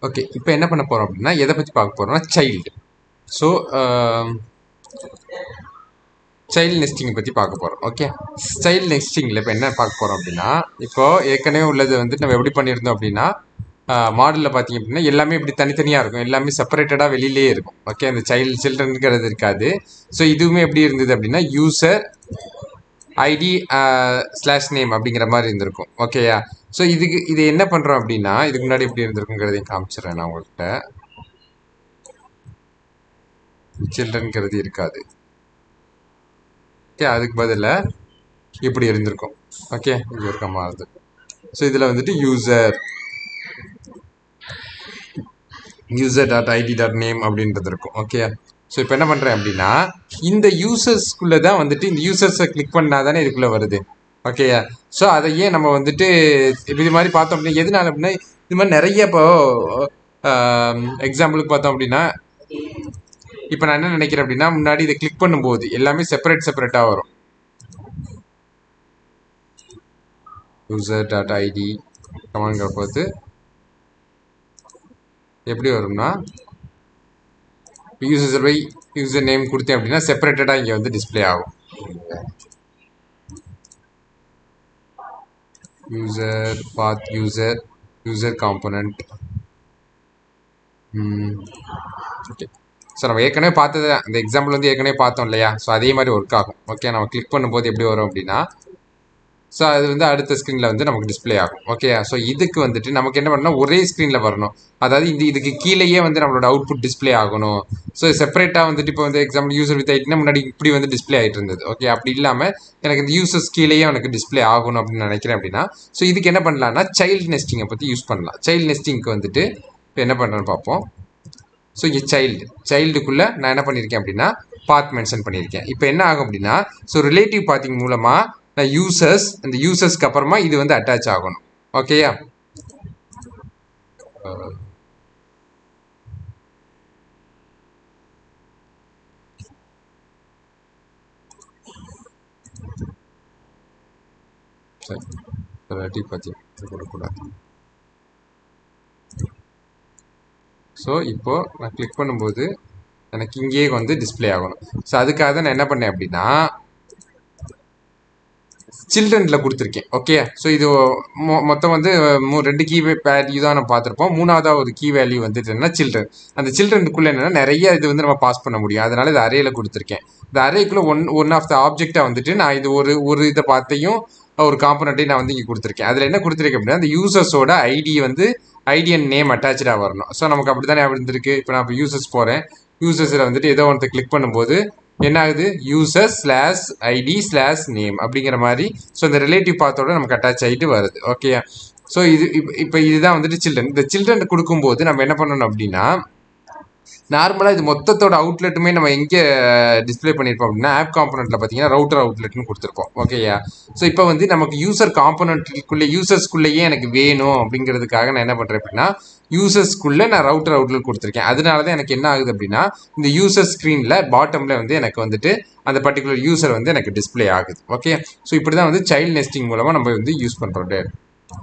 Okay, இப்போ என்ன பண்ண போகிறோம் அப்படின்னா எதை பற்றி பார்க்க போகிறோம்னா சைல்டு. ஸோ சைல்டு நெஸ்டிங்கை பற்றி பார்க்க போகிறோம். ஓகே, சைல்டு நெஸ்டிங்கில் இப்போ என்ன பார்க்க போகிறோம் அப்படின்னா, இப்போது ஏற்கனவே உள்ளது வந்துட்டு நம்ம எப்படி பண்ணியிருந்தோம் அப்படின்னா மாடலில் பார்த்தீங்க அப்படின்னா எல்லாமே இப்படி தனித்தனியாக இருக்கும், எல்லாமே செப்பரேட்டடாக வெளியிலே இருக்கும். ஓகே, அந்த சில்ட்ரனுங்கிறது இருக்காது. ஸோ இதுவுமே எப்படி இருந்தது அப்படின்னா யூசர் ஐடி ஸ்லாஷ் நேம் அப்படிங்கிற மாதிரி இருந்திருக்கும். ஓகேயா? ஸோ இது என்ன பண்ணுறோம் அப்படின்னா இதுக்கு முன்னாடி எப்படி இருந்திருக்குங்கிறதையும் காமிச்சிடுறேன் நான் உங்கள்கிட்ட. சில்ட்ரன்கிறது இருக்காது. ஓகே, அதுக்கு பதிலாக இப்படி இருந்திருக்கும். ஓகே, இங்கே இருக்க மாதிரி. ஸோ இதில் வந்துட்டு user dot ID dot name அப்படின்றது இருக்கும். ஓகே, ஸோ இப்போ என்ன பண்ணுறேன் அப்படின்னா இந்த யூசர்ஸ்குள்ளே தான் வந்துட்டு இந்த யூசர்ஸை கிளிக் பண்ணால் தானே இதுக்குள்ளே வருது. ஓகேயா? ஸோ அதையே நம்ம வந்துட்டு இப்போ இது மாதிரி பார்த்தோம் அப்படின்னா எதனால அப்படின்னா இது மாதிரி நிறைய இப்போ எக்ஸாம்பிளுக்கு பார்த்தோம் அப்படின்னா இப்போ நான் என்ன நினைக்கிறேன் அப்படின்னா முன்னாடி இதை கிளிக் பண்ணும்போது எல்லாமே செப்பரேட்டாக வரும். யூசர் டாட் ஐடி கமாண்ட்கிற போது எப்படி வரும்னா யூசர் நேம் கொடுத்தேன் அப்படின்னா செப்பரேட்டடாக இங்கே வந்து டிஸ்பிளே ஆகும். யூசர் பாத் யூசர் காம்போனன்ட். ஓகே, ஸோ நம்ம ஏற்கனவே பார்த்தது அந்த எக்ஸாம்பிள் வந்து ஏற்கனவே பார்த்தோம் இல்லையா? ஸோ அதே மாதிரி ஒர்க் ஆகும். ஓகே, நம்ம கிளிக் பண்ணும்போது எப்படி வரும் அப்படின்னா ஸோ அது வந்து அடுத்த ஸ்க்ரீனில் வந்து நமக்கு டிஸ்பிளே ஆகும். ஓகே, ஸோ இதுக்கு வந்துட்டு நமக்கு என்ன பண்ணணும், ஒரே ஸ்க்ரீனில் வரணும். அதாவது இதுக்கு கீழேயே வந்து நம்மளோட அவுட்புட் டிஸ்பிளே ஆகணும். ஸோ செப்பரேட்டாக வந்துட்டு இப்போ வந்து எக்ஸாம்பிள் யூசர் வித் ஐட்டினா முன்னாடி இப்படி வந்து டிஸ்பிளே ஆகிட்டு இருந்தது. ஓகே, அப்படி இல்லாமல் எனக்கு இந்த யூசர்ஸ் கீழேயே எனக்கு டிஸ்பிளே ஆகணும் அப்படின்னு நினைக்கிறேன் அப்படின்னா ஸோ இதுக்கு என்ன பண்ணலாம்னா சைல்டு நெஸ்டிங்கை பற்றி யூஸ் பண்ணலாம். சைல்டு நெஸ்டிங்க்கு வந்துட்டு இப்போ என்ன பண்ணுறேன்னு பார்ப்போம். ஸோ இங்கே சைல்டுக்குள்ளே நான் என்ன பண்ணியிருக்கேன் அப்படின்னா பாத் மென்ஷன் பண்ணியிருக்கேன். இப்போ என்ன ஆகும் அப்படின்னா ஸோ ரிலேட்டிவ் பாத்திங் மூலமாக நான் இந்த யூசர்ஸ்க்கு அப்புறமா இது வந்து அட்டாச் ஆகணும். ஓகேயா? சரி, ரிலேட்டிவ் பாத்திங் கொடுக்கக்கூடாது. ஸோ இப்போ நான் கிளிக் பண்ணும்போது எனக்கு இங்கேயே வந்து டிஸ்பிளே ஆகணும். ஸோ அதுக்காக தான் நான் என்ன பண்ணேன் அப்படின்னா சில்ட்ரனில் கொடுத்துருக்கேன். ஓகே, ஸோ இது மொத்தம் வந்து 2 கீ வேல்யூ தான் நம்ம பார்த்துருப்போம். மூணாவதாக ஒரு கீ வேல்யூ வந்துட்டு என்ன சில்ட்ரன். அந்த சில்ட்ரனுக்குள்ளே என்னென்னா நிறைய இது வந்து நம்ம பாஸ் பண்ண முடியும். அதனால இது அரேயில் கொடுத்துருக்கேன். இந்த அரேக்குள்ளே ஒன் ஆஃப் த ஆப்ஜெக்டாக வந்துட்டு நான் இது ஒரு இதை பார்த்தையும் ஒரு காம்பனண்ட்டையும் நான் வந்து இங்கே கொடுத்துருக்கேன். அதில் என்ன கொடுத்துருக்கேன் அப்படின்னா அந்த யூசர்ஸோட ஐடி அண்ட் நேம் அட்டாச்சாக வரணும். ஸோ நமக்கு அப்படி தானே இருந்திருக்கு. இப்போ நான் இப்போ யூசர்ஸ் போகிறேன். யூசர்ஸில் வந்துட்டு ஏதோ ஒன்று கிளிக் பண்ணும்போது என்ன ஆகுது, user slash ID slash name அப்படிங்கிற மாதிரி. ஸோ இந்த ரிலேட்டிவ் பாத்தோட நமக்கு அட்டாச் ஆகிட்டு வருது. ஓகே, ஸோ இப்போ இதுதான் வந்துட்டு சில்ட்ரன். இந்த சில்ட்ரன் கொடுக்கும்போது நம்ம என்ன பண்ணணும் அப்படின்னா நார்மலாக இது மொத்தத்தோட அவுட்லெட்டுமே நம்ம எங்கே டிஸ்பிளே பண்ணியிருப்போம் அப்படின்னா ஆப் காம்பனண்ட்டில் பார்த்தீங்கன்னா ரவுட்டர் அவுட்லெட்னு கொடுத்துருப்போம். ஓகேயா? ஸோ இப்போ வந்து நமக்கு யூசர் காம்பனண்ட்டுக்குள்ளே யூசர்ஸ்குள்ளேயே எனக்கு வேணும் அப்படிங்கிறதுக்காக நான் என்ன பண்ணுறேன் அப்படின்னா யூசர்ஸ்குள்ளே நான் ரவுட்டர் அவுட்லெட் கொடுத்துருக்கேன். அதனால தான் எனக்கு என்ன ஆகுது அப்படின்னா இந்த யூசர் ஸ்க்ரீனில் பாட்டமில் வந்து எனக்கு வந்துட்டு அந்த பர்டிகுலர் யூசர் வந்து எனக்கு டிஸ்பிளே ஆகுது. ஓகே, ஸோ இப்படி தான் வந்து சைல்டு நெஸ்டிங் மூலமாக நம்ம வந்து யூஸ் பண்ணுறோம்.